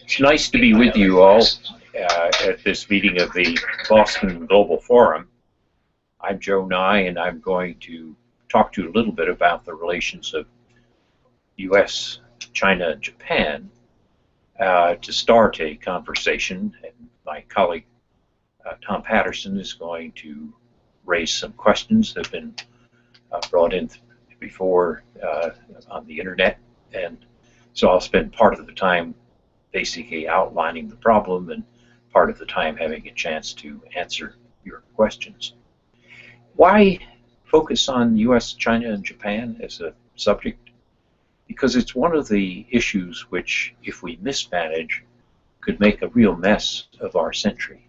It's nice to be with you all at this meeting of the Boston Global Forum. I'm Joe Nye, and I'm going to talk to you a little bit about the relations of U.S., China, and Japan to start a conversation. And my colleague Tom Patterson is going to raise some questions that have been brought in before on the internet, and so I'll spend part of the time basically outlining the problem and part of the time having a chance to answer your questions. Why focus on US, China, and Japan as a subject? Because it's one of the issues which, if we mismanage, could make a real mess of our century.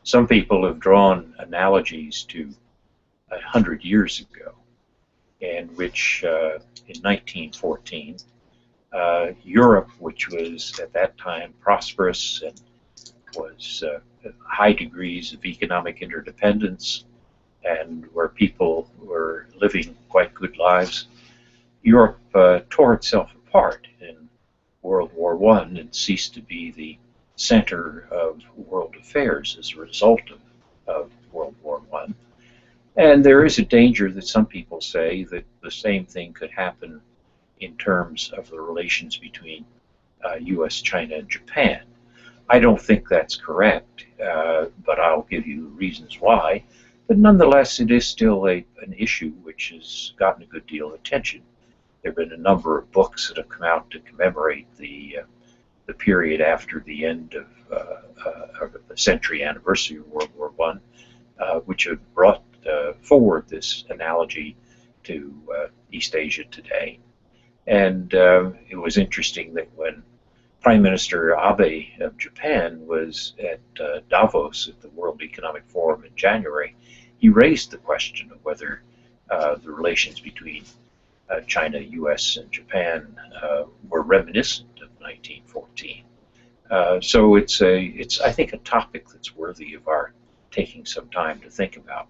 Some people have drawn analogies to 100 years ago, in which in 1914, Europe, which was at that time prosperous and was high degrees of economic interdependence and where people were living quite good lives, Europe tore itself apart in World War I and ceased to be the center of world affairs as a result of World War I. And there is a danger that some people say that the same thing could happen in terms of the relations between U.S., China, and Japan. I don't think that's correct, but I'll give you reasons why. But nonetheless, it is still an issue which has gotten a good deal of attention. There have been a number of books that have come out to commemorate the period after the end of the century anniversary of World War I, which have brought forward this analogy to East Asia today. And it was interesting that when Prime Minister Abe of Japan was at Davos at the World Economic Forum in January, he raised the question of whether the relations between China, US, and Japan were reminiscent of 1914. So it's I think a topic that's worthy of our taking some time to think about.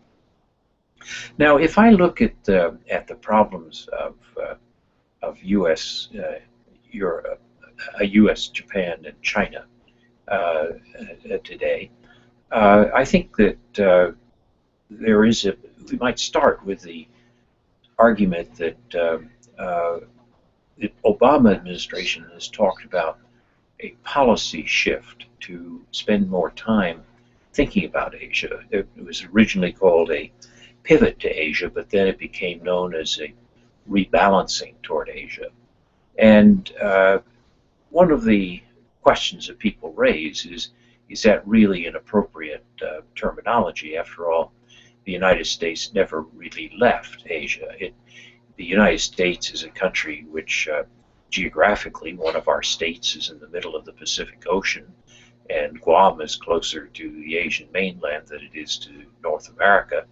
Now, if I look at the problems of U.S., Europe, U.S., Japan, and China today, I think that there is we might start with the argument that the Obama administration has talked about a policy shift to spend more time thinking about Asia. It was originally called a pivot to Asia, but then it became known as a rebalancing toward Asia. And one of the questions that people raise is that really an appropriate terminology? After all, the United States never really left Asia. The United States is a country which geographically, one of our states is in the middle of the Pacific Ocean, and Guam is closer to the Asian mainland than it is to North America.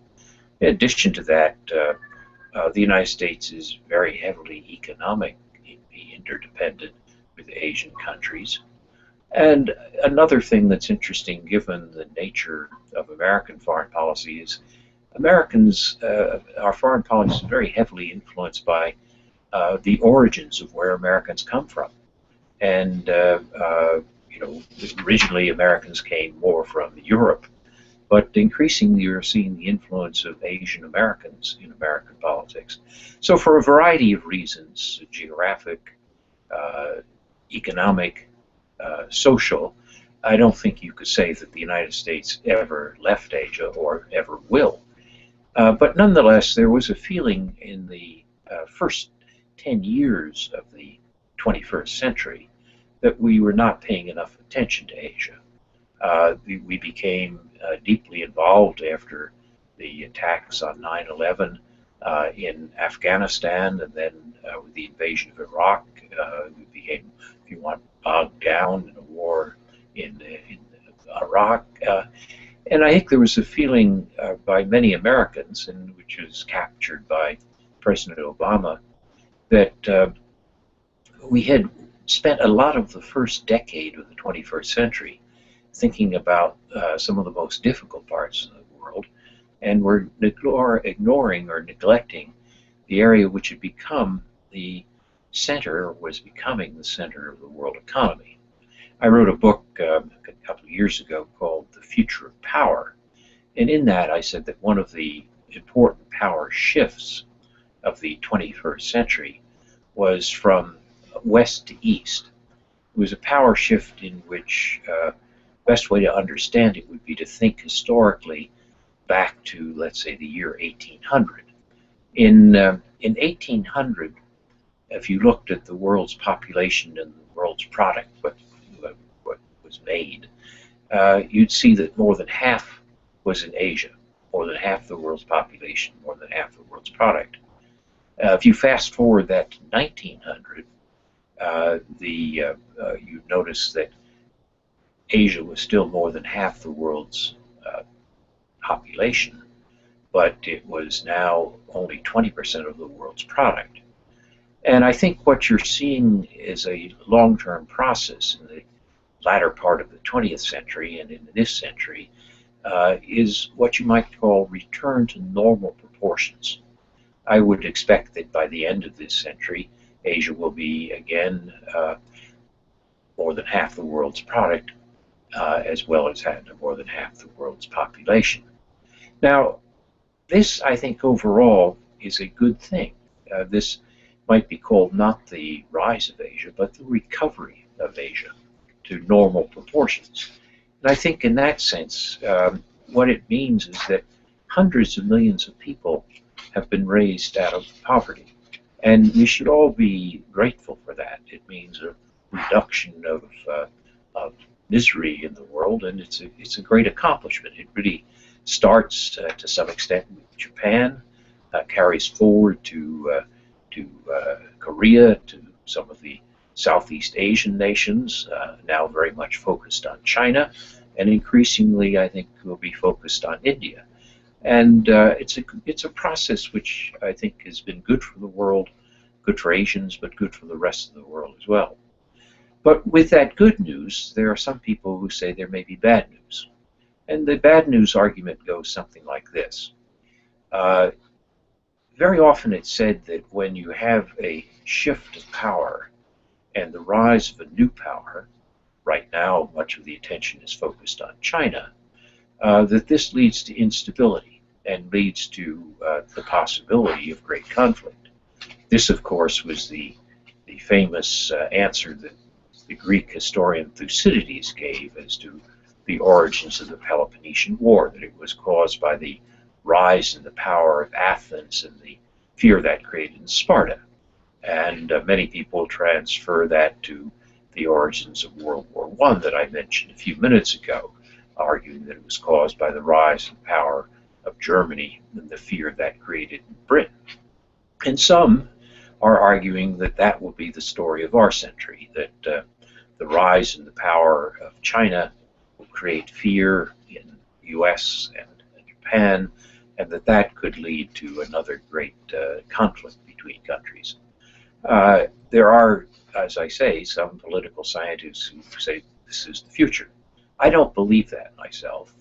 In addition to that, the United States is very heavily economically interdependent with Asian countries. And another thing that's interesting, given the nature of American foreign policy, is our foreign policy is very heavily influenced by the origins of where Americans come from. And, originally Americans came more from Europe, but increasingly you're seeing the influence of Asian Americans in American politics. So for a variety of reasons, geographic, economic, social, I don't think you could say that the United States ever left Asia or ever will. But nonetheless, there was a feeling in the first 10 years of the 21st century that we were not paying enough attention to Asia. We became deeply involved after the attacks on 9/11 in Afghanistan, and then with the invasion of Iraq, we became, if you want, bogged down in a war in Iraq. And I think there was a feeling by many Americans, and which was captured by President Obama, that we had spent a lot of the first decade of the 21st century thinking about some of the most difficult parts of the world, and we're ignoring or neglecting the area which had become the center, or was becoming the center of the world economy. I wrote a book a couple of years ago called The Future of Power. And in that, I said that one of the important power shifts of the 21st century was from west to east. It was a power shift in which best way to understand it would be to think historically back to, let's say, the year 1800. In 1800, if you looked at the world's population and the world's product, what was made, you'd see that more than half was in Asia, more than half the world's population, more than half the world's product. If you fast forward that to 1900, you'd notice that Asia was still more than half the world's population, but it was now only 20% of the world's product. And I think what you're seeing is a long-term process in the latter part of the 20th century and in this century is what you might call return to normal proportions. I would expect that by the end of this century, Asia will be again more than half the world's product, as well as more than half the world's population. Now, this, I think, overall is a good thing. This might be called not the rise of Asia, but the recovery of Asia to normal proportions. And I think in that sense, what it means is that hundreds of millions of people have been raised out of poverty. And we should all be grateful for that. It means a reduction of misery in the world, and it's a great accomplishment. It really starts to some extent with Japan, carries forward to Korea, to some of the Southeast Asian nations, now very much focused on China, and increasingly, I think, will be focused on India. And it's a process which I think has been good for the world, good for Asians, but good for the rest of the world as well. But with that good news, there are some people who say there may be bad news. And the bad news argument goes something like this. Very often it's said that when you have a shift of power and the rise of a new power, right now much of the attention is focused on China, that this leads to instability and leads to the possibility of great conflict. This, of course, was the famous answer that the Greek historian Thucydides gave as to the origins of the Peloponnesian War, that it was caused by the rise in the power of Athens and the fear that created in Sparta. And many people transfer that to the origins of World War I that I mentioned a few minutes ago, arguing that it was caused by the rise in power of Germany and the fear that created in Britain. And some are arguing that that will be the story of our century, that the rise in the power of China will create fear in the US and Japan, and that could lead to another great conflict between countries. There are, as I say, some political scientists who say this is the future. I don't believe that myself.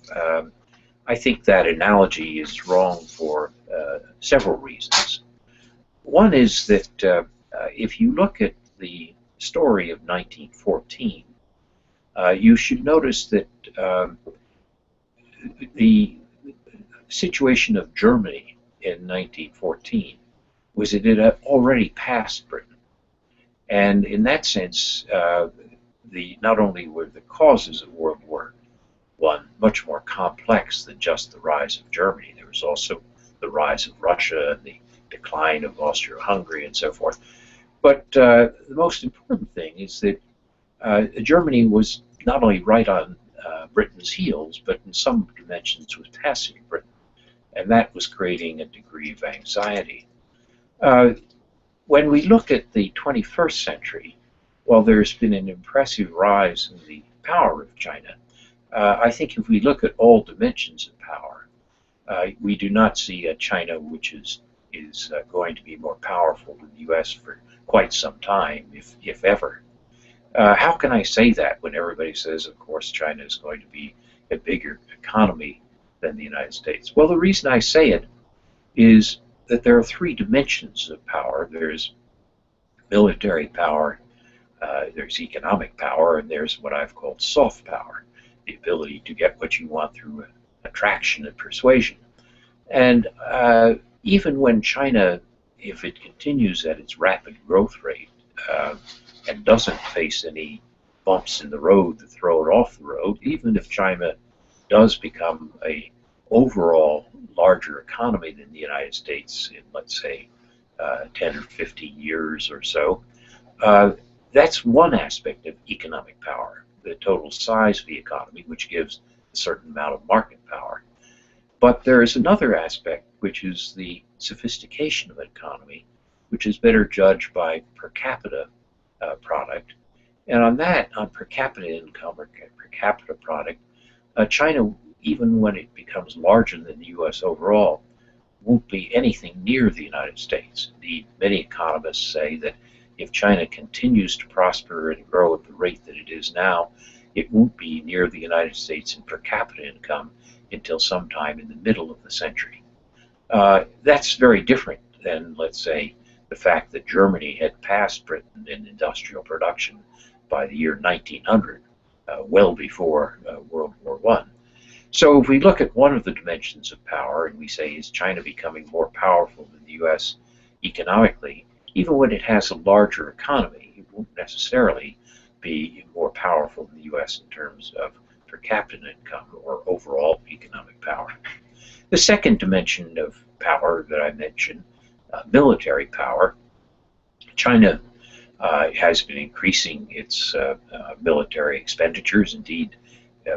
I think that analogy is wrong for several reasons. One is that if you look at the story of 1914, you should notice that the situation of Germany in 1914 was that it had already passed Britain. And in that sense, not only were the causes of World War I much more complex than just the rise of Germany, there was also the rise of Russia and the decline of Austria-Hungary and so forth. But the most important thing is that Germany was not only right on Britain's heels, but in some dimensions was passing Britain. And that was creating a degree of anxiety. When we look at the 21st century, while there's been an impressive rise in the power of China, I think if we look at all dimensions of power, we do not see a China which is going to be more powerful than the US for quite some time, if ever. How can I say that when everybody says, of course, China is going to be a bigger economy than the United States? Well, the reason I say it is that there are three dimensions of power. There's military power, There's economic power, and there's what I've called soft power, the ability to get what you want through attraction and persuasion. And even when China, if it continues at its rapid growth rate and doesn't face any bumps in the road that throw it off the road, even if China does become a overall larger economy than the United States in, let's say, 10 or 50 years or so, that's one aspect of economic power, the total size of the economy, which gives a certain amount of market power. But there is another aspect, which is the sophistication of an economy, which is better judged by per capita product. And on that, on per capita income or per capita product, China, even when it becomes larger than the U.S. overall, won't be anything near the United States. Indeed, many economists say that if China continues to prosper and grow at the rate that it is now, it won't be near the United States in per capita income until sometime in the middle of the century. That's very different than, let's say, the fact that Germany had passed Britain in industrial production by the year 1900, well before World War I. So if we look at one of the dimensions of power and we say, is China becoming more powerful than the U.S. economically, even when it has a larger economy, it won't necessarily be more powerful than the U.S. in terms of per capita income or overall economic power. The second dimension of power that I mentioned, military power, China has been increasing its military expenditures, indeed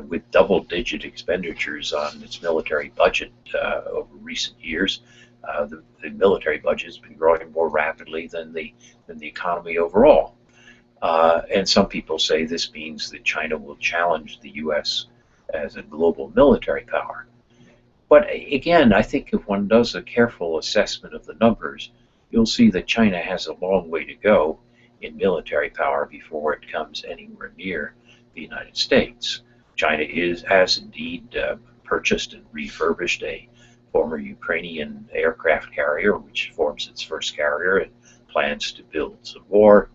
with double-digit expenditures on its military budget over recent years. The military budget has been growing more rapidly than the economy overall. And some people say this means that China will challenge the U.S. as a global military power. But again, I think if one does a careful assessment of the numbers, you'll see that China has a long way to go in military power before it comes anywhere near the United States. China has indeed purchased and refurbished a former Ukrainian aircraft carrier, which forms its first carrier and plans to build some more.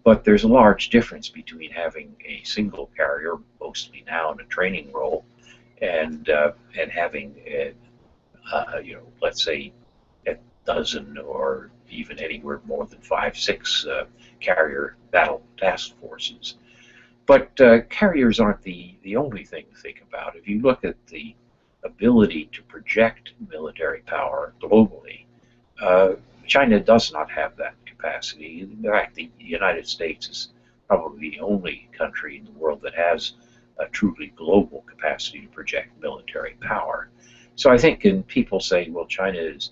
But there's a large difference between having a single carrier, mostly now in a training role, and having, let's say, a dozen or even anywhere more than 5, 6 carrier battle task forces. But carriers aren't the only thing to think about. If you look at the ability to project military power globally, China does not have that capacity. In fact, the United States is probably the only country in the world that has a truly global capacity to project military power. So I think when people say, well, China is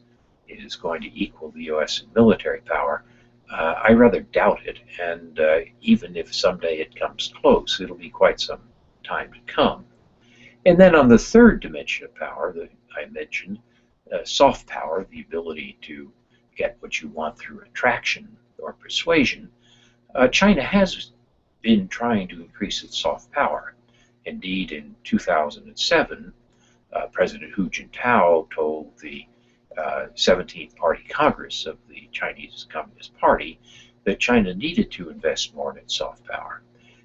going to equal the U.S. in military power, I rather doubt it. And even if someday it comes close, it'll be quite some time to come. And then on the third dimension of power that I mentioned, soft power, the ability to get what you want through attraction or persuasion, China has been trying to increase its soft power. Indeed, in 2007, President Hu Jintao told the 17th Party Congress of the Chinese Communist Party that China needed to invest more in its soft power.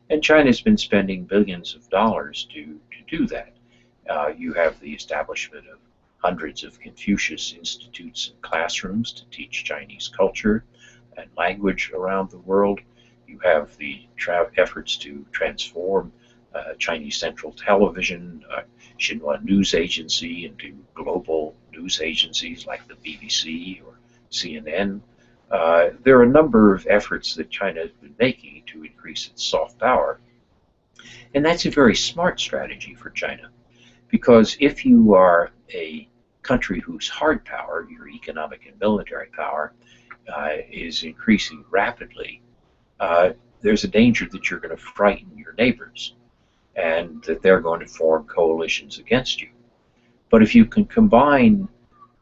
And China's been spending billions of dollars to do that. You have the establishment of hundreds of Confucius institutes and classrooms to teach Chinese culture and language around the world. You have the efforts to transform Chinese Central Television, Xinhua News Agency, into global news agencies like the BBC or CNN. There are a number of efforts that China has been making to increase its soft power. And that's a very smart strategy for China, because if you are a country whose hard power, your economic and military power, is increasing rapidly, there's a danger that you're going to frighten your neighbors and that they're going to form coalitions against you. But if you can combine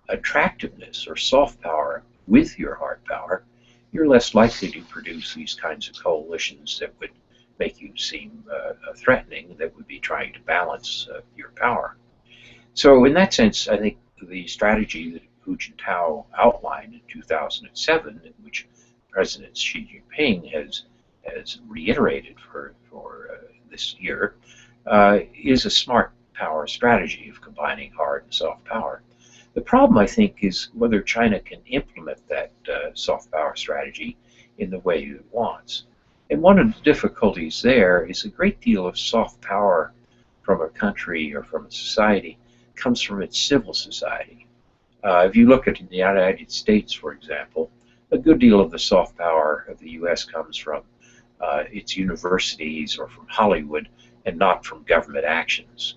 attractiveness or soft power with your hard power, you're less likely to produce these kinds of coalitions that would make you seem threatening, that would be trying to balance your power. So in that sense, I think the strategy that Hu Jintao outlined in 2007, in which President Xi Jinping has has reiterated for this year, is a smart power strategy of combining hard and soft power. The problem, I think, is whether China can implement that soft power strategy in the way it wants. And one of the difficulties there is a great deal of soft power from a country or from a society comes from its civil society. If you look at the United States, for example, a good deal of the soft power of the U.S. comes from its universities or from Hollywood and not from government actions.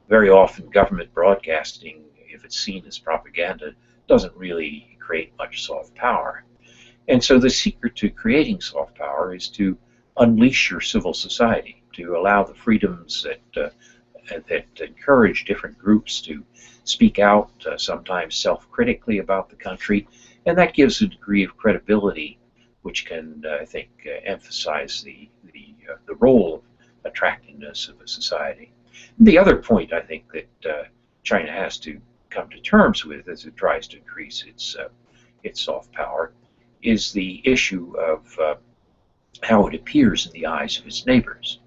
Very often government broadcasting, if it's seen as propaganda, doesn't really create much soft power. And so the secret to creating soft power is to unleash your civil society, to allow the freedoms that encourage different groups to speak out, sometimes self-critically about the country, and that gives a degree of credibility which can, I think, emphasize the role of attractiveness of a society. The other point I think that China has to come to terms with as it tries to increase its soft power is the issue of how it appears in the eyes of its neighbors.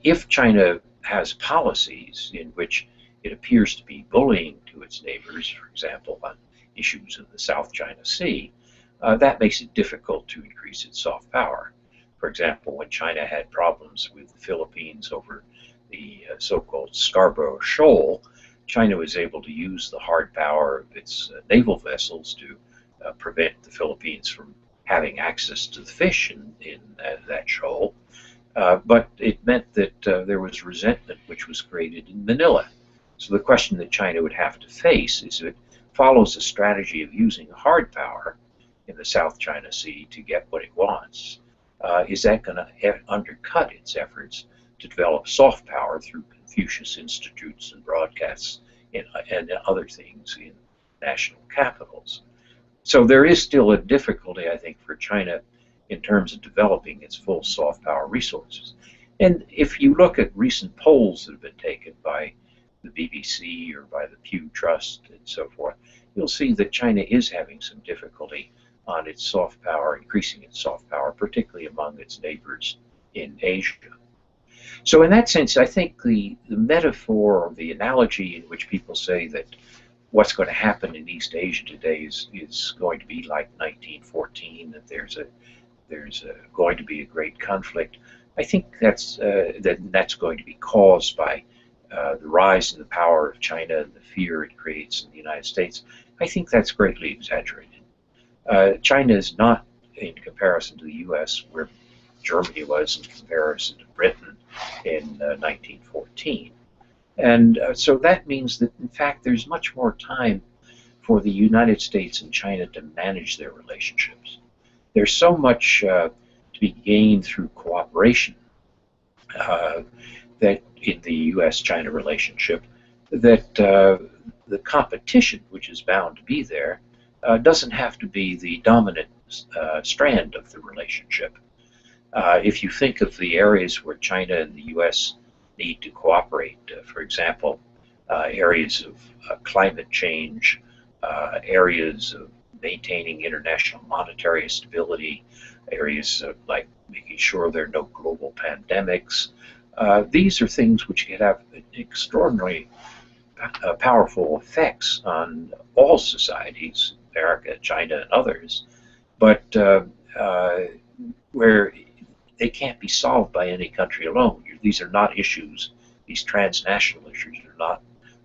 If China has policies in which it appears to be bullying to its neighbors, for example, on issues in the South China Sea, that makes it difficult to increase its soft power. For example, when China had problems with the Philippines over the so-called Scarborough Shoal, China was able to use the hard power of its naval vessels to prevent the Philippines from having access to the fish in that shoal. But it meant that there was resentment which was created in Manila. So the question that China would have to face is if it follows a strategy of using hard power in the South China Sea to get what it wants, is that going to undercut its efforts to develop soft power through Confucius institutes and broadcasts and other things in national capitals? So there is still a difficulty, I think, for China in terms of developing its full soft power resources. And if you look at recent polls that have been taken by the BBC or by the Pew Trust and so forth, you'll see that China is having some difficulty on its soft power, increasing its soft power, particularly among its neighbors in Asia. So in that sense, I think the metaphor or the analogy in which people say that what's going to happen in East Asia today is going to be like 1914, that there's going to be a great conflict. I think that's going to be caused by the rise in the power of China and the fear it creates in the United States. I think that's greatly exaggerated. China is not, in comparison to the U.S., where Germany was in comparison to Britain in 1914. And so that means that, in fact, there's much more time for the United States and China to manage their relationships. There's so much to be gained through cooperation that in the U.S.-China relationship, that the competition, which is bound to be there, doesn't have to be the dominant strand of the relationship. If you think of the areas where China and the U.S. need to cooperate, for example, areas of climate change, areas of maintaining international monetary stability, areas like making sure there are no global pandemics. These are things which can have extraordinarily powerful effects on all societies, America, China, and others, but where they can't be solved by any country alone. These are not issues, these transnational issues are not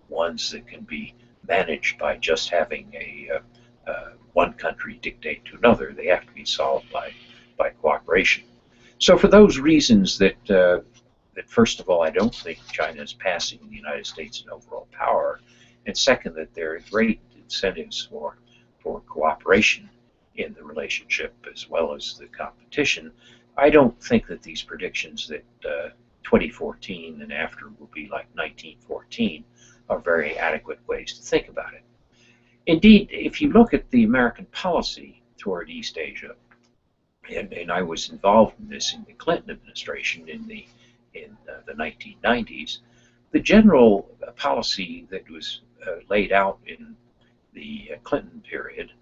ones that can be managed by just having one country dictate to another. They have to be solved by cooperation. So for those reasons that first of all, I don't think China is passing the United States in overall power, and second, that there are great incentives for cooperation in the relationship as well as the competition, I don't think that these predictions that 2014 and after will be like 1914 are very adequate ways to think about it. Indeed, if you look at the American policy toward East Asia, and I was involved in this in the Clinton administration in the 1990s, the general policy that was laid out in the Clinton period,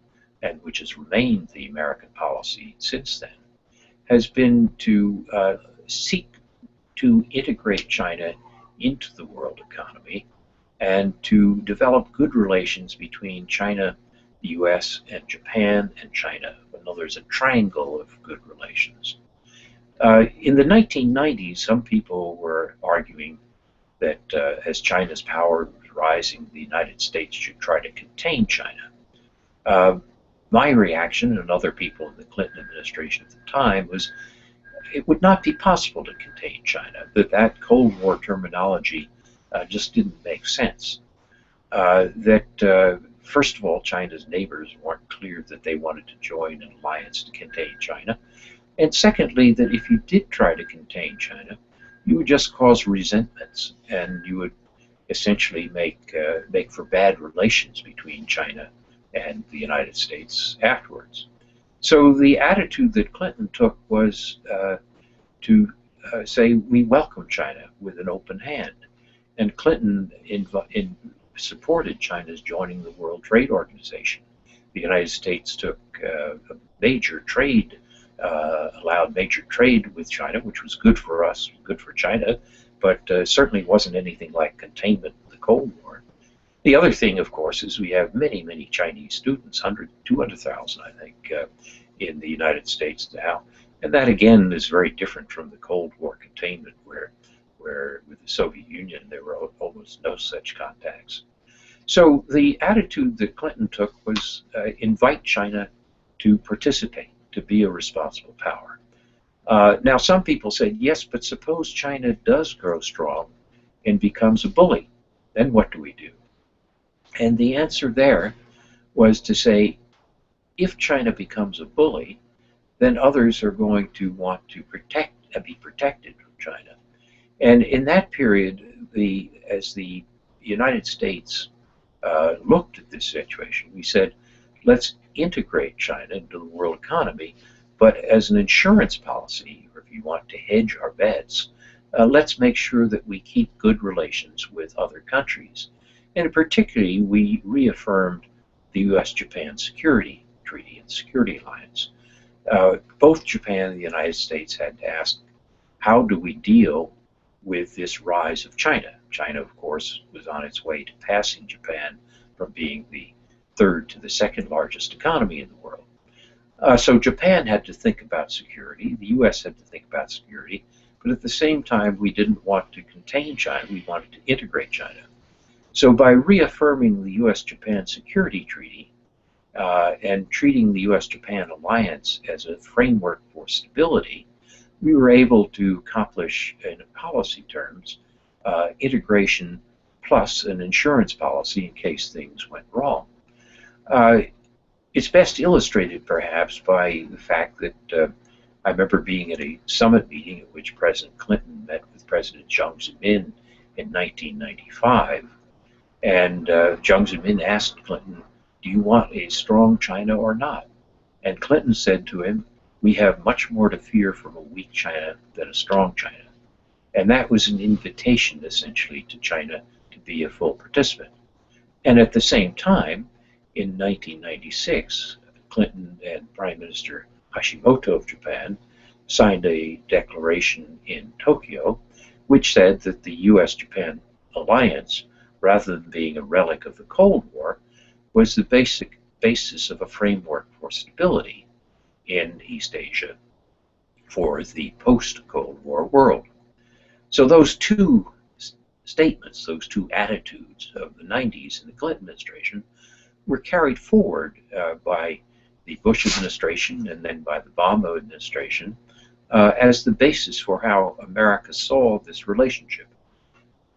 and which has remained the American policy since then, has been to seek to integrate China into the world economy and to develop good relations between China, the US, and Japan and China. In other words, a triangle of good relations. In the 1990s, some people were arguing that as China's power was rising, the United States should try to contain China. My reaction, and other people in the Clinton administration at the time, was it would not be possible to contain China, that Cold War terminology just didn't make sense. First of all, China's neighbors weren't clear that they wanted to join an alliance to contain China. And secondly, that if you did try to contain China, you would just cause resentments, and you would essentially make for bad relations between China and the United States afterwards. So the attitude that Clinton took was to say we welcome China with an open hand. And Clinton supported China's joining the World Trade Organization. The United States took a major trade, allowed major trade with China, which was good for us, good for China, but certainly wasn't anything like containment of the Cold War. The other thing, of course, is we have many, many Chinese students, 200,000, I think, in the United States now. And that, again, is very different from the Cold War containment, where with the Soviet Union, there were almost no such contacts. So the attitude that Clinton took was invite China to participate, to be a responsible power. Now, some people said, yes, but suppose China does grow strong and becomes a bully, then what do we do? And the answer there was to say, if China becomes a bully, then others are going to want to be protected from China. And in that period, as the United States looked at this situation, we said, let's integrate China into the world economy, but as an insurance policy, or if you want to hedge our bets, let's make sure that we keep good relations with other countries. And particularly, we reaffirmed the U.S.-Japan Security Treaty and Security Alliance. Both Japan and the United States had to ask, how do we deal with this rise of China? China, of course, was on its way to passing Japan from being the third to the second largest economy in the world. So Japan had to think about security, the U.S. had to think about security, but at the same time, we didn't want to contain China, we wanted to integrate China. So by reaffirming the U.S.-Japan Security Treaty and treating the U.S.-Japan alliance as a framework for stability, we were able to accomplish, in policy terms, integration plus an insurance policy in case things went wrong. It's best illustrated, perhaps, by the fact that I remember being at a summit meeting at which President Clinton met with President Jiang Zemin in 1995. And Jiang Zemin asked Clinton, do you want a strong China or not? And Clinton said to him, we have much more to fear from a weak China than a strong China. And that was an invitation, essentially, to China to be a full participant. And at the same time, in 1996, Clinton and Prime Minister Hashimoto of Japan signed a declaration in Tokyo which said that the U.S.-Japan alliance, rather than being a relic of the Cold War, was the basic basis of a framework for stability in East Asia for the post-Cold War world. So those two statements, those two attitudes of the 90s in the Clinton administration were carried forward by the Bush administration and then by the Obama administration as the basis for how America saw this relationship.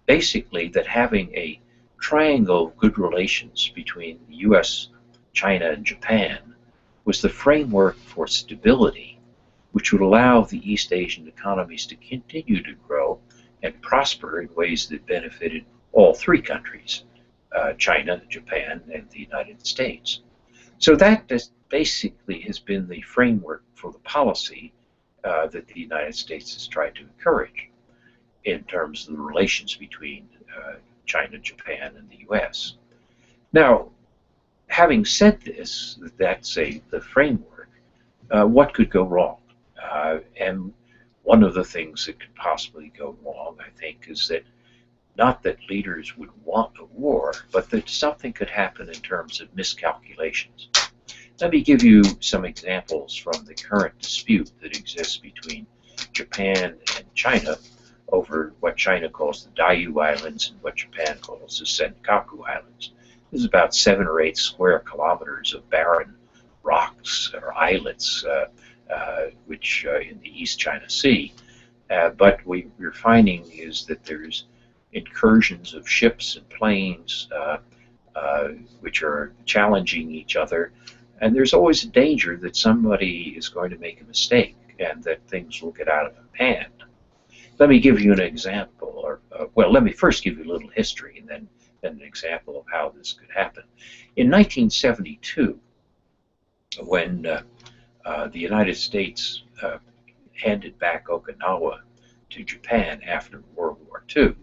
Basically, that having a triangle of good relations between the U.S., China, and Japan was the framework for stability, which would allow the East Asian economies to continue to grow and prosper in ways that benefited all three countries, China, Japan, and the United States. So that basically has been the framework for the policy that the United States has tried to encourage in terms of the relations between China, Japan, and the U.S. Now, having said this, that's the framework, what could go wrong? And one of the things that could possibly go wrong, I think, is that not that leaders would want a war, but that something could happen in terms of miscalculations. Let me give you some examples from the current dispute that exists between Japan and China over what China calls the Diaoyu Islands and what Japan calls the Senkaku Islands. This is about 7 or 8 square kilometers of barren rocks or islets, which in the East China Sea. But what we're finding is that there's incursions of ships and planes which are challenging each other, and there's always a danger that somebody is going to make a mistake and that things will get out of hand. Let me give you an example, or well, let me first give you a little history and then an example of how this could happen. In 1972, when the United States handed back Okinawa to Japan after World War II,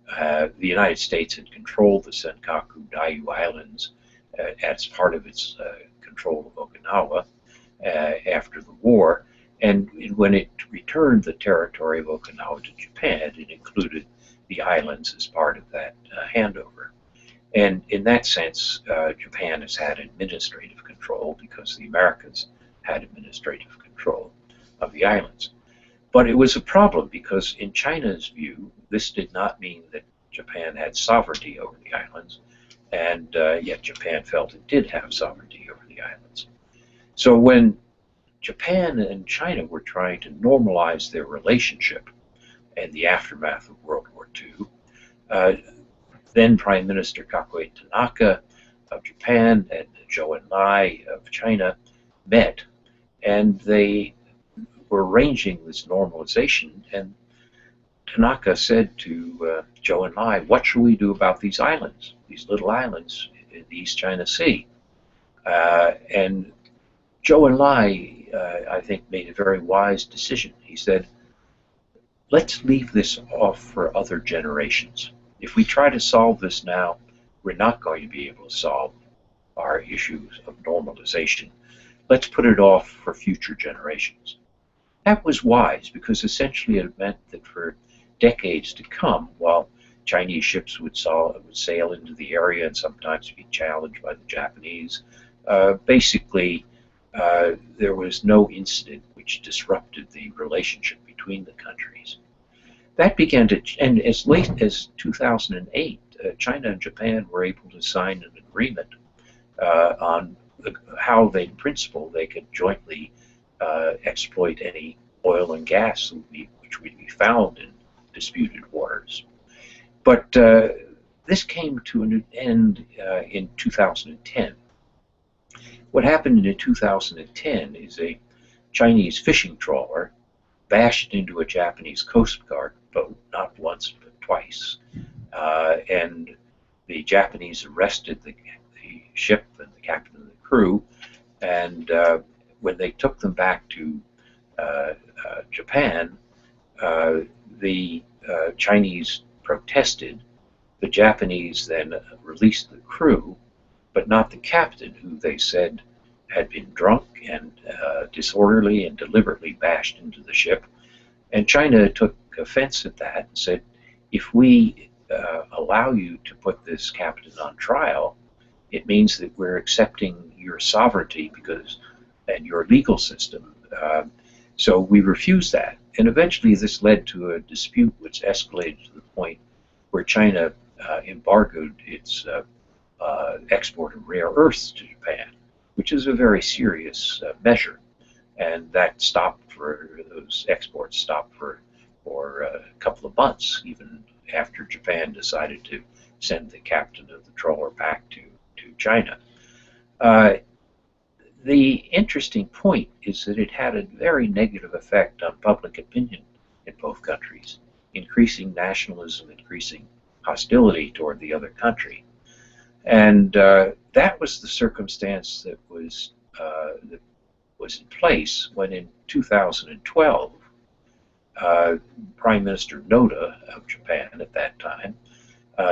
the United States had controlled the Senkaku Diaoyu Islands as part of its control of Okinawa after the war, and when it returned the territory of Okinawa to Japan, it included the islands as part of that handover. And in that sense, Japan has had administrative control because the Americans had administrative control of the islands. But it was a problem because in China's view, this did not mean that Japan had sovereignty over the islands, and yet Japan felt it did have sovereignty over the islands. So when Japan and China were trying to normalize their relationship in the aftermath of World War II, then Prime Minister Kakuei Tanaka of Japan and Zhou Enlai of China met, and they were arranging this normalization, and Tanaka said to Zhou Enlai, what should we do about these islands, these little islands in the East China Sea? And Zhou Enlai, I think, made a very wise decision. He said, let's leave this off for other generations. If we try to solve this now, we're not going to be able to solve our issues of normalization. Let's put it off for future generations. That was wise because essentially it meant that for decades to come, while Chinese ships would sail into the area and sometimes be challenged by the Japanese, basically there was no incident which disrupted the relationship between the countries. That began to, and as late as 2008, China and Japan were able to sign an agreement on how they, in principle, they could jointly exploit any oil and gas which would be found in disputed waters. But this came to an end in 2010. What happened in 2010 is a Chinese fishing trawler bashed into a Japanese Coast Guard boat, not once but twice, and the Japanese arrested the ship and the captain and the crew, and when they took them back to Japan, the Chinese protested. The Japanese then released the crew, but not the captain, who they said had been drunk and disorderly and deliberately bashed into the ship. And China took offense at that and said, if we allow you to put this captain on trial, it means that we're accepting your sovereignty and your legal system. So we refused that. And eventually this led to a dispute which escalated to the point where China embargoed its export of rare earths to Japan, which is a very serious measure. And that stopped those exports stopped for a couple of months, even after Japan decided to send the captain of the trawler back to China. The interesting point is that it had a very negative effect on public opinion in both countries, increasing nationalism, increasing hostility toward the other country. And that was the circumstance that was in place when in 2012, Prime Minister Noda of Japan at that time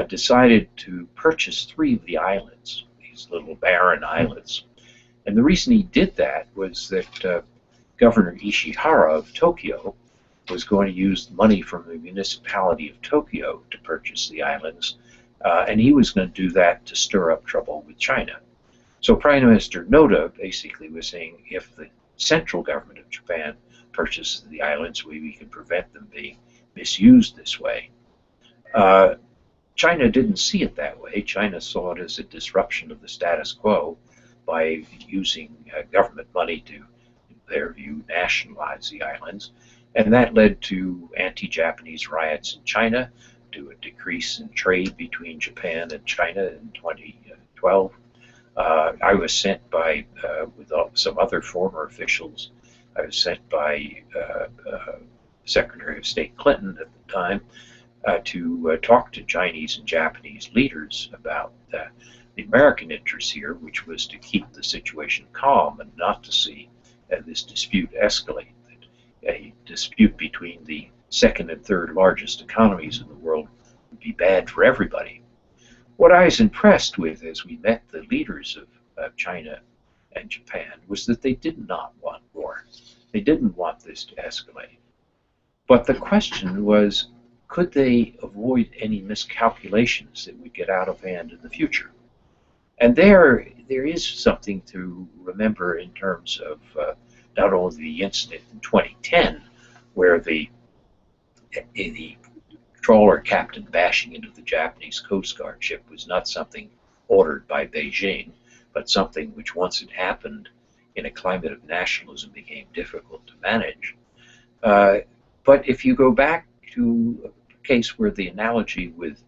decided to purchase 3 of the islands, these little barren islets. And the reason he did that was that Governor Ishihara of Tokyo was going to use money from the municipality of Tokyo to purchase the islands, and he was going to do that to stir up trouble with China. So Prime Minister Noda basically was saying, if the central government of Japan purchases the islands, we can prevent them being misused this way. China didn't see it that way. China saw it as a disruption of the status quo by using government money to, in their view, nationalize the islands. And that led to anti-Japanese riots in China, to a decrease in trade between Japan and China in 2012. I was sent by, with some other former officials, I was sent by Secretary of State Clinton at the time to talk to Chinese and Japanese leaders about the American interest here, which was to keep the situation calm and not to see this dispute escalate. A dispute between the second and third largest economies in the world would be bad for everybody. What I was impressed with as we met the leaders of China and Japan was that they did not want war. They didn't want this to escalate. But the question was, could they avoid any miscalculations that would get out of hand in the future? And there is something to remember in terms of not only the incident in 2010, where the trawler captain bashing into the Japanese Coast Guard ship was not something ordered by Beijing, but something which, once it happened in a climate of nationalism, became difficult to manage. But if you go back to a case where the analogy with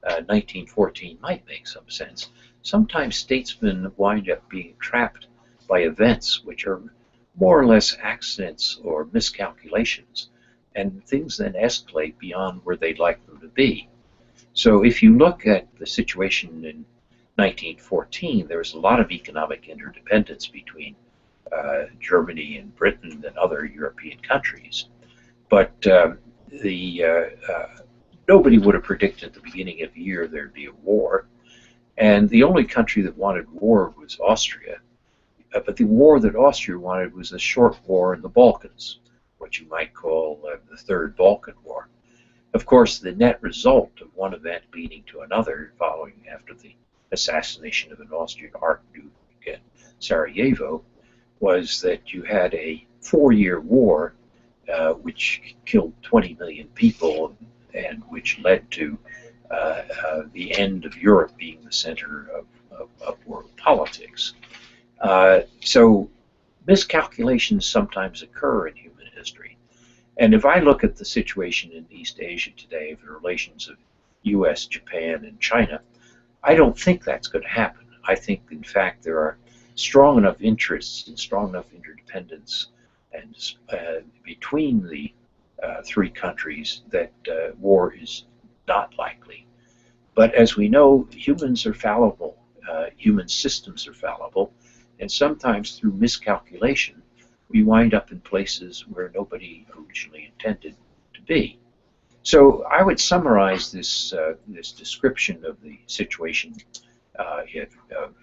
1914 might make some sense, sometimes statesmen wind up being trapped by events which are more or less accidents or miscalculations, and things then escalate beyond where they'd like them to be. So if you look at the situation in 1914, there was a lot of economic interdependence between Germany and Britain and other European countries. But nobody would have predicted at the beginning of the year there'd be a war. And the only country that wanted war was Austria. But the war that Austria wanted was a short war in the Balkans, what you might call the Third Balkan War. Of course, the net result of one event leading to another, following after the assassination of an Austrian Archduke in Sarajevo, was that you had a 4-year war which killed 20 million people and which led to the end of Europe being the center of world politics. So miscalculations sometimes occur in human history. And if I look at the situation in East Asia today, the relations of US, Japan, and China, I don't think that's going to happen. I think, in fact, there are strong enough interests and strong enough interdependence and between the three countries that war is not likely. But as we know, humans are fallible. Human systems are fallible. And sometimes through miscalculation, we wind up in places where nobody originally intended to be. So I would summarize this this description of the situation of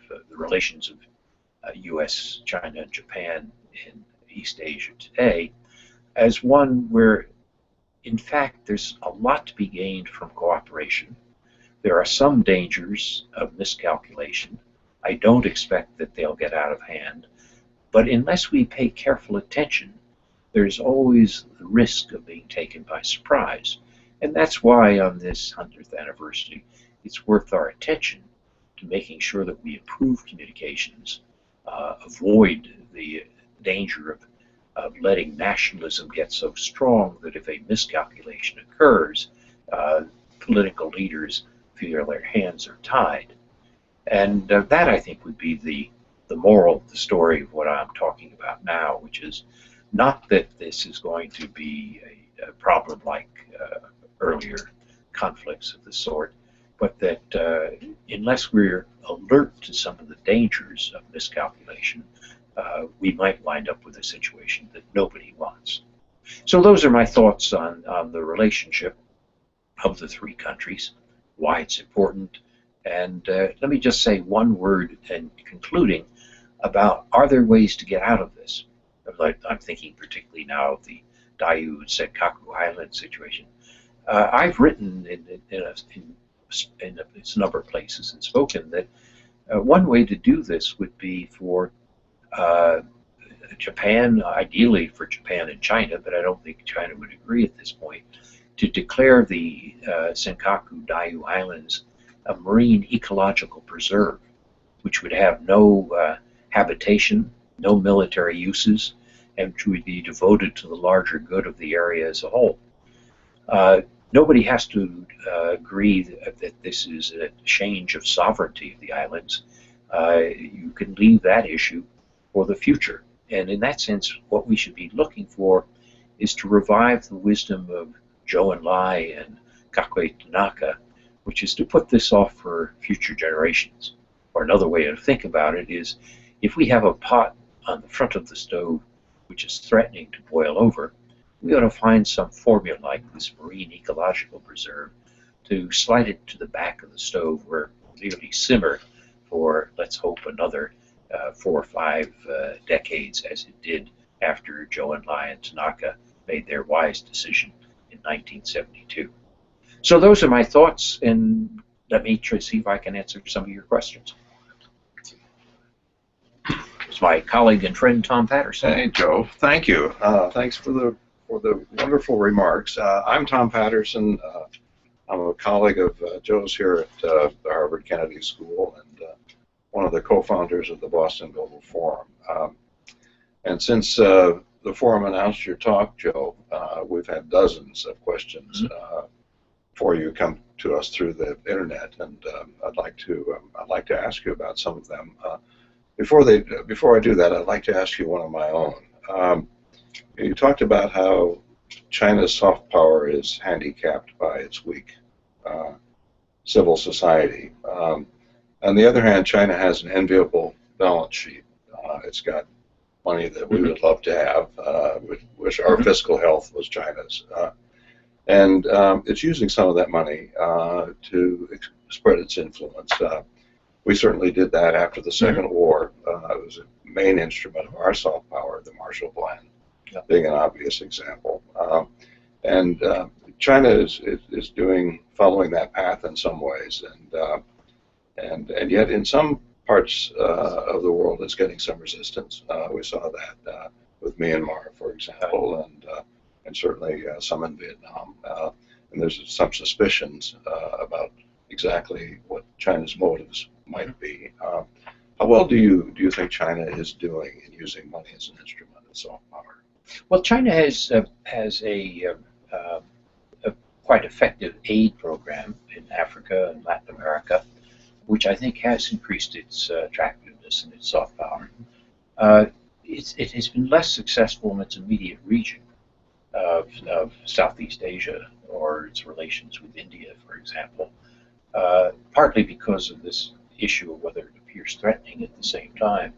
the relations of U.S., China, and Japan in East Asia today as one where, in fact, there's a lot to be gained from cooperation. There are some dangers of miscalculation. I don't expect that they'll get out of hand. But unless we pay careful attention, there's always the risk of being taken by surprise. And that's why on this 100th anniversary, it's worth our attention to making sure that we improve communications, avoid the danger of letting nationalism get so strong that if a miscalculation occurs, political leaders feel their hands are tied. And that, I think, would be the moral of the story of what I'm talking about now, which is not that this is going to be a problem like earlier conflicts of the sort, but that unless we're alert to some of the dangers of miscalculation, we might wind up with a situation that nobody wants. So those are my thoughts on the relationship of the three countries, why it's important, and let me just say one word in concluding about, are there ways to get out of this? I'm thinking particularly now of the Diaoyu and Senkaku Island situation. I've written in a number of places and spoken that one way to do this would be for Japan, ideally for Japan and China, but I don't think China would agree at this point, to declare the Senkaku Diaoyu Islands a marine ecological preserve, which would have no habitation, no military uses, and which would be devoted to the larger good of the area as a whole. Nobody has to agree that this is a change of sovereignty of the islands. You can leave that issue for the future. And in that sense, what we should be looking for is to revive the wisdom of Zhou Enlai and Kakue Tanaka, which is to put this off for future generations. Or another way to think about it is, if we have a pot on the front of the stove which is threatening to boil over, we ought to find some formula like this marine ecological preserve to slide it to the back of the stove where it will merely simmer for, let's hope, another 4 or 5 decades, as it did after Zhou Enlai and Tanaka made their wise decision in 1972. So those are my thoughts, and let me try to see if I can answer some of your questions. It's my colleague and friend Tom Patterson. Hey, Joe. Thank you. Thanks for the wonderful remarks. I'm Tom Patterson. I'm a colleague of Joe's here at the Harvard Kennedy School and one of the co-founders of the Boston Global Forum. And since the forum announced your talk, Joe, we've had dozens of questions for you come to us through the internet, and I'd like to ask you about some of them. Before I do that, I'd like to ask you one of my own. You talked about how China's soft power is handicapped by its weak civil society. On the other hand, China has an enviable balance sheet. It's got money that we would love to have, wish our fiscal health was China's. And it's using some of that money to spread its influence. We certainly did that after the Second War. It was a main instrument of our soft power, the Marshall Plan, being an obvious example. And China is following that path in some ways, and yet in some parts of the world it's getting some resistance. We saw that with Myanmar, for example, and certainly some in Vietnam. And there's some suspicions about exactly what China's motives might be. How well do you think China is doing in using money as an instrument of soft power? Well, China has a quite effective aid program in Africa and Latin America, which I think has increased its attractiveness and its soft power. It has been less successful in its immediate region of Southeast Asia or its relations with India, for example, partly because of this issue of whether it appears threatening at the same time.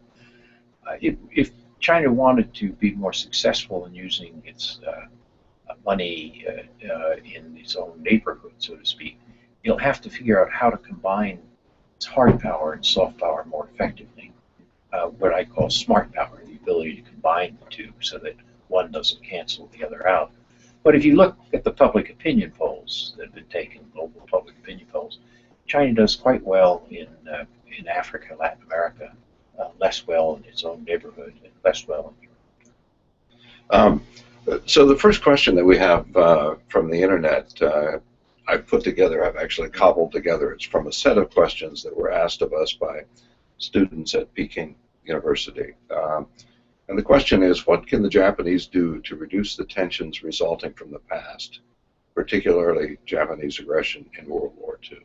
If China wanted to be more successful in using its money in its own neighborhood, so to speak, it'll have to figure out how to combine its hard power and soft power more effectively. What I call smart power, the ability to combine the two so that one doesn't cancel the other out. But if you look at the public opinion polls that have been taken, global public opinion polls, China does quite well in Africa, Latin America, less well in its own neighborhood, and less well in Europe. So the first question that we have from the internet, I've actually cobbled together. It's from a set of questions that were asked of us by students at Peking University. And the question is, what can the Japanese do to reduce the tensions resulting from the past, particularly Japanese aggression in World War II?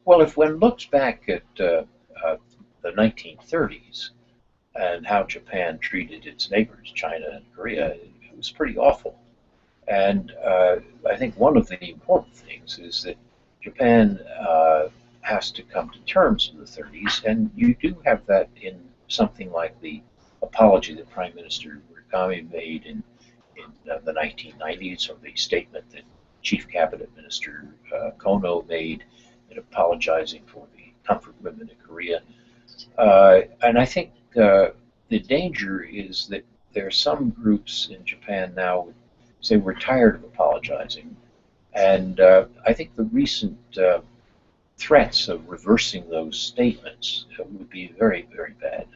Well, if one looks back at the 1930s and how Japan treated its neighbors, China and Korea, it was pretty awful. And I think one of the important things is that Japan has to come to terms in the 30s, and you do have that in something like the apology that Prime Minister Kagame made in the 1990s, or the statement that Chief Cabinet Minister Kono made in apologizing for the comfort women in Korea. And I think the danger is that there are some groups in Japan now who say we're tired of apologizing, and I think the recent threats of reversing those statements would be very, very bad.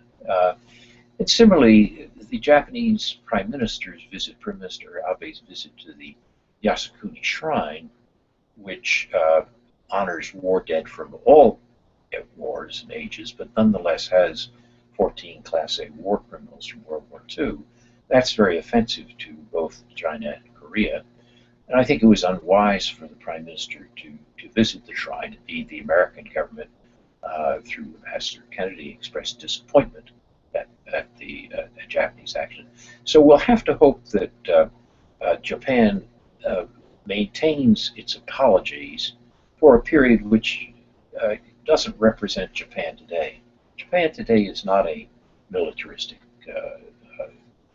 And similarly, the Japanese Prime Minister's visit, Prime Minister Abe's visit to the Yasukuni Shrine, which honors war dead from all wars and ages, but nonetheless has 14 Class A war criminals from World War II. That's very offensive to both China and Korea. And I think it was unwise for the Prime Minister to visit the shrine. Indeed, the American government, through Ambassador Kennedy, expressed disappointment at the Japanese action. So we'll have to hope that Japan maintains its apologies for a period which doesn't represent Japan today. Japan today is not a militaristic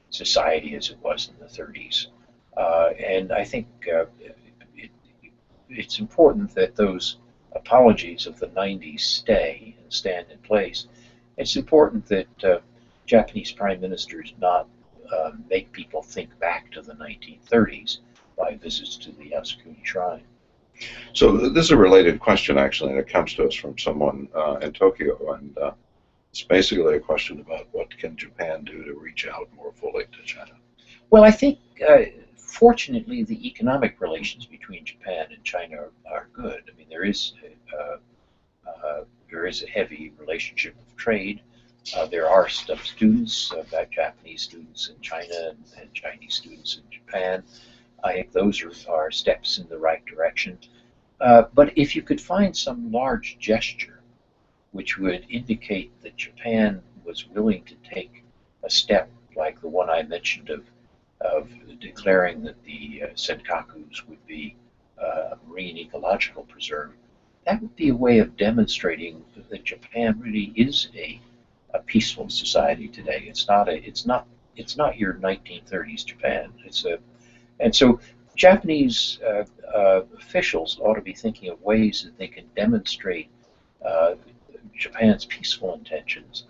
society as it was in the 30s. And I think it's important that those apologies of the 90s stay and stand in place. It's important that Japanese prime ministers not make people think back to the 1930s by visits to the Yasukuni Shrine. So this is a related question, actually, and it comes to us from someone in Tokyo, and it's basically a question about what can Japan do to reach out more fully to China. Well, I think, fortunately, the economic relations between Japan and China are good. I mean, there is a heavy relationship of trade. There are some students, Japanese students in China and Chinese students in Japan. I think those are steps in the right direction. But if you could find some large gesture which would indicate that Japan was willing to take a step like the one I mentioned of declaring that the Senkakus would be a marine ecological preserve, that would be a way of demonstrating that Japan really is a peaceful society today. It's not your 1930s Japan. And so Japanese officials ought to be thinking of ways that they can demonstrate Japan's peaceful intentions,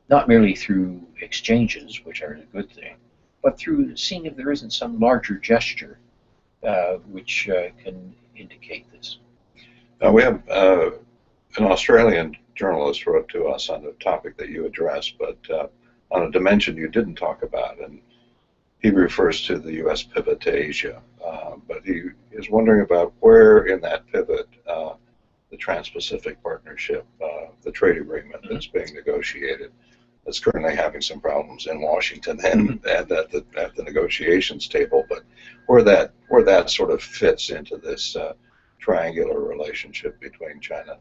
not merely through exchanges, which are a good thing, but through seeing if there isn't some larger gesture which can indicate this. We have an Australian journalist wrote to us on the topic that you addressed, but on a dimension you didn't talk about, and he refers to the U.S. pivot to Asia. But he is wondering about where in that pivot the Trans-Pacific Partnership, the trade agreement that's being negotiated, that's currently having some problems in Washington and at the negotiations table, but where that sort of fits into this triangular relationship between China,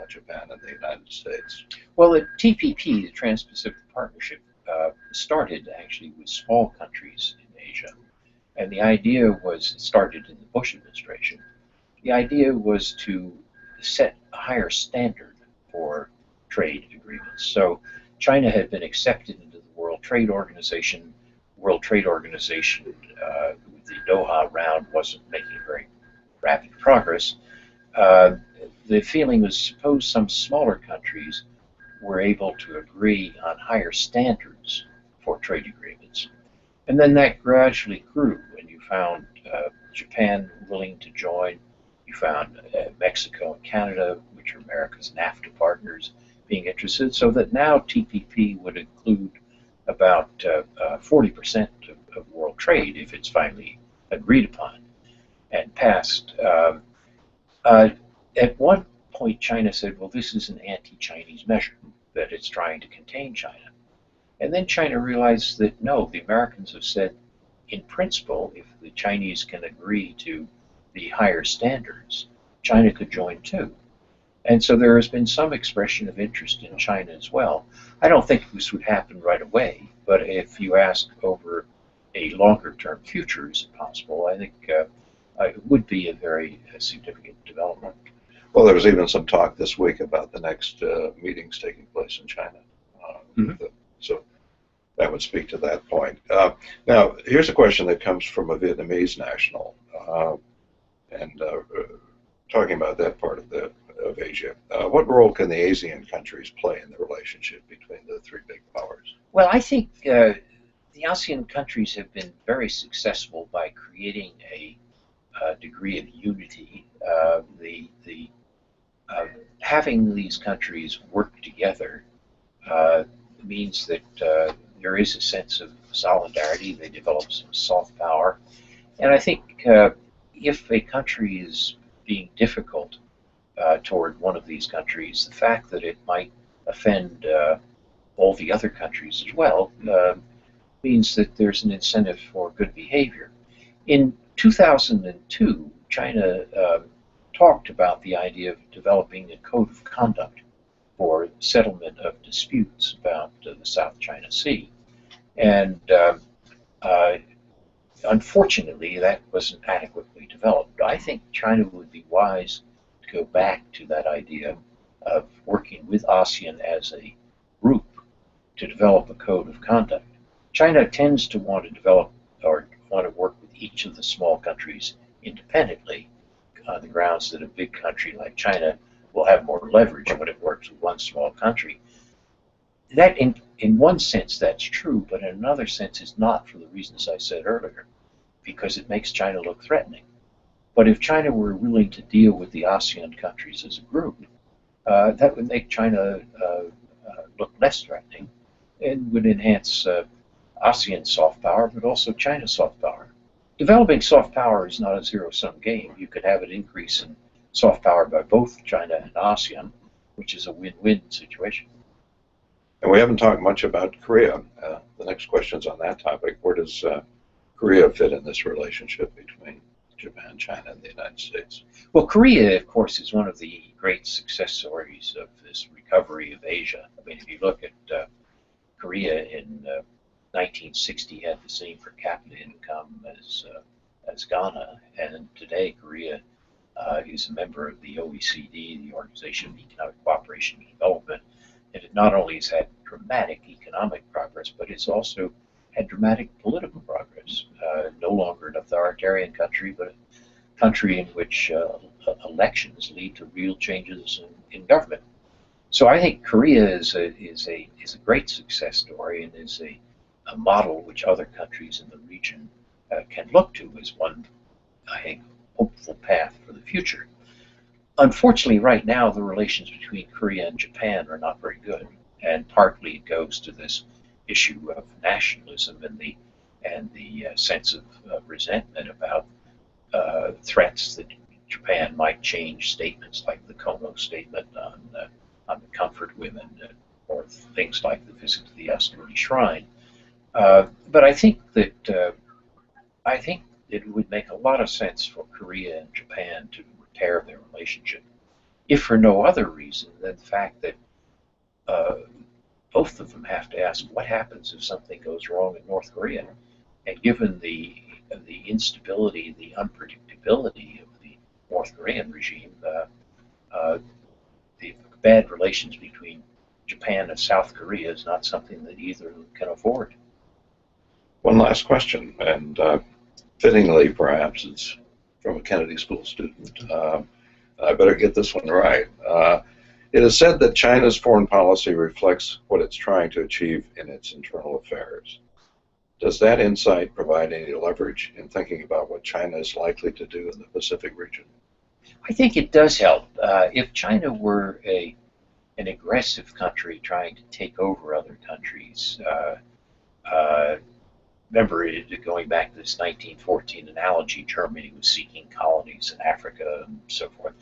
Japan, and the United States. Well, the TPP, the Trans-Pacific Partnership, started actually with small countries in Asia. And the idea was, it started in the Bush administration, the idea was to set a higher standard for trade agreements. So China had been accepted into the World Trade Organization. World Trade Organization, with the Doha round, wasn't making very rapid progress. The feeling was, suppose some smaller countries were able to agree on higher standards for trade agreements. And then that gradually grew, and you found Japan willing to join. You found Mexico and Canada, which are America's NAFTA partners, being interested, so that now TPP would include about 40% of world trade if it's finally agreed upon and passed. At one point, China said, well, this is an anti-Chinese measure, that it's trying to contain China. And then China realized that, no, the Americans have said, in principle, if the Chinese can agree to the higher standards, China could join too. And so there has been some expression of interest in China as well. I don't think this would happen right away, but if you ask over a longer-term future, is it possible, I think it would be a very significant development. Well, there was even some talk this week about the next meetings taking place in China. So that would speak to that point. Now, here's a question that comes from a Vietnamese national, and talking about that part of Asia. What role can the ASEAN countries play in the relationship between the three big powers? Well, I think the ASEAN countries have been very successful by creating a degree of unity. Having these countries work together means that there is a sense of solidarity. They develop some soft power. And I think if a country is being difficult toward one of these countries, the fact that it might offend all the other countries as well means that there's an incentive for good behavior. In 2002, China talked about the idea of developing a code of conduct for settlement of disputes about the South China Sea. And uh, unfortunately, that wasn't adequately developed. I think China would be wise to go back to that idea of working with ASEAN as a group to develop a code of conduct. China tends to want to develop or want to work with each of the small countries independently on the grounds that a big country like China will have more leverage when it works with one small country. That, in one sense, that's true, but in another sense, is not for the reasons I said earlier, because it makes China look threatening. But if China were willing to deal with the ASEAN countries as a group, that would make China look less threatening and would enhance ASEAN soft power, but also China's soft power. Developing soft power is not a zero-sum game. You could have an increase in soft power by both China and ASEAN, which is a win-win situation. And we haven't talked much about Korea. The next question's on that topic. Where does Korea fit in this relationship between Japan, China, and the United States? Well, Korea, of course, is one of the great success stories of this recovery of Asia. I mean, if you look at Korea in 1960 had the same per capita income as Ghana, and today Korea is a member of the OECD, the Organization of Economic Cooperation and Development, and it not only has had dramatic economic progress, but it's also had dramatic political progress. No longer an authoritarian country, but a country in which elections lead to real changes in government. So I think Korea is a great success story and is a model which other countries in the region can look to as one, I think, hopeful path for the future. Unfortunately, right now, the relations between Korea and Japan are not very good, and partly it goes to this issue of nationalism and the sense of resentment about threats that Japan might change statements like the Kono statement on the comfort women, or things like the visit to the Yasukuni Shrine. But I think that it would make a lot of sense for Korea and Japan to repair their relationship, if for no other reason than the fact that both of them have to ask what happens if something goes wrong in North Korea. And given the instability, the unpredictability of the North Korean regime, the bad relations between Japan and South Korea is not something that either of them can afford. One last question, and fittingly, perhaps, it's from a Kennedy School student. I better get this one right. It is said that China's foreign policy reflects what it's trying to achieve in its internal affairs. Does that insight provide any leverage in thinking about what China is likely to do in the Pacific region? I think it does help. If China were an aggressive country trying to take over other countries, remember, going back to this 1914 analogy, Germany was seeking colonies in Africa and so forth.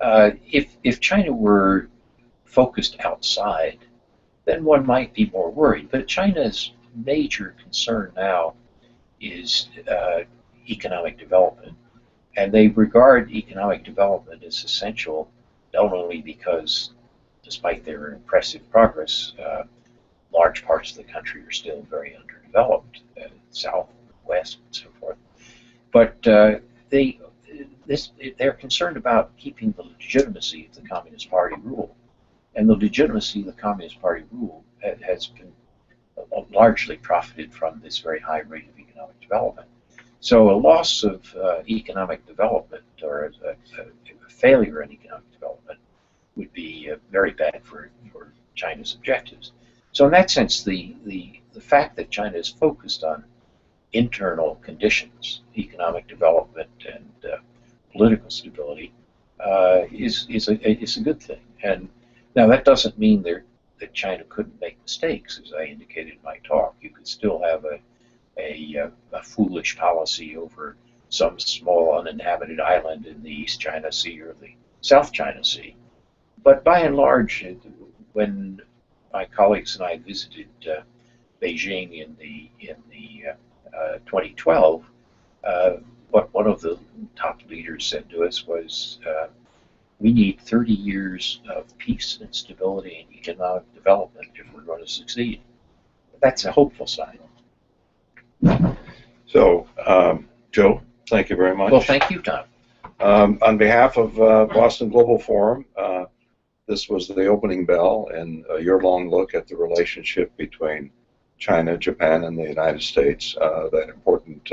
If China were focused outside, then one might be more worried. But China's major concern now is economic development. And they regard economic development as essential, not only because, despite their impressive progress, large parts of the country are still very underdeveloped, south, west, and so forth, but they're concerned about keeping the legitimacy of the Communist Party rule. And the legitimacy of the Communist Party rule has been largely profited from this very high rate of economic development. So a loss of economic development, or a failure in economic development, would be very bad for China's objectives. So in that sense, the the fact that China is focused on internal conditions, economic development and political stability, is a good thing. And now that doesn't mean that China couldn't make mistakes, as I indicated in my talk. You could still have a foolish policy over some small uninhabited island in the East China Sea or the South China Sea. But by and large, when my colleagues and I visited Beijing in the 2012, what one of the top leaders said to us was, we need 30 years of peace and stability and economic development if we're going to succeed. That's a hopeful sign. So, Joe, thank you very much. Well, thank you, Tom. On behalf of Boston Global Forum, this was the opening bell and a year-long look at the relationship between China, Japan, and the United States, that important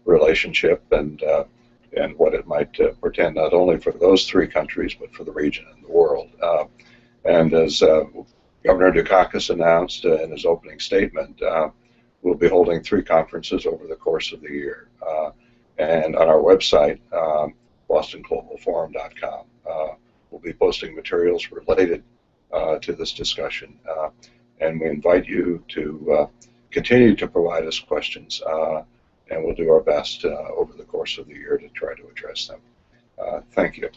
relationship and what it might portend not only for those three countries but for the region and the world. And as Governor Dukakis announced in his opening statement, we'll be holding 3 conferences over the course of the year. And on our website, bostonglobalforum.com, we'll be posting materials related to this discussion. And we invite you to continue to provide us questions, and we'll do our best over the course of the year to try to address them. Thank you.